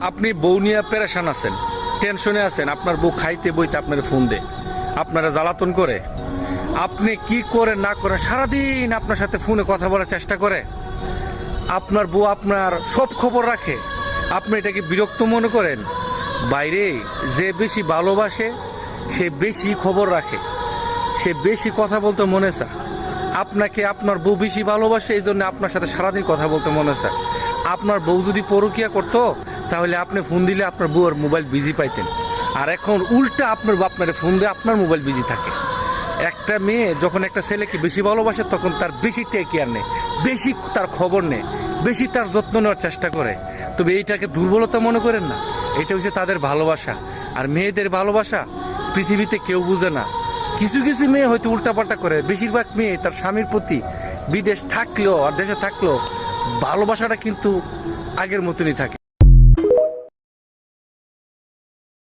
আপনি বউ নিয়ে পেরেশান আছেন, টেনশনে আছেন, আপনার বউ খাইতে বইতে আপনার ফোন দে, আপনারা জ্বালাতন করে, আপনি কি করে না করে সারাদিন আপনার সাথে ফোনে কথা বলার চেষ্টা করে, আপনার বউ আপনার সব খবর রাখে, আপনি এটাকে বিরক্ত মনে করেন? বাইরে যে বেশি ভালোবাসে সে বেশি খবর রাখে, সে বেশি কথা বলতে মনে চায়। আপনাকে আপনার বউ বেশি ভালোবাসে, এই জন্য আপনার সাথে সারাদিন কথা বলতে মনে চায়। আপনার বউ যদি পরকিয়া করতো তাহলে আপনি ফোন দিলে আপনার বউয়ের মোবাইল বিজি পাইতেন, আর এখন উল্টা আপনার বাপ আপনার ফোন দিয়ে আপনার মোবাইল বিজি থাকে। একটা মেয়ে যখন একটা ছেলেকে বেশি ভালোবাসে তখন তার বেশি টেক কেয়ার নেয়, বেশি তার খবর নেয়, বেশি তার যত্ন নেওয়ার চেষ্টা করে। তবে এইটাকে দুর্বলতা মনে করেন না, এটা হচ্ছে তাদের ভালোবাসা। আর মেয়েদের ভালোবাসা পৃথিবীতে কেউ বুঝে না। কিছু কিছু মেয়ে হয়তো উল্টাপাল্টা করে, বেশিরভাগ মেয়ে তার স্বামীর প্রতি বিদেশ থাকলেও আর দেশে থাকলেও ভালোবাসাটা কিন্তু আগের মতনই থাকে।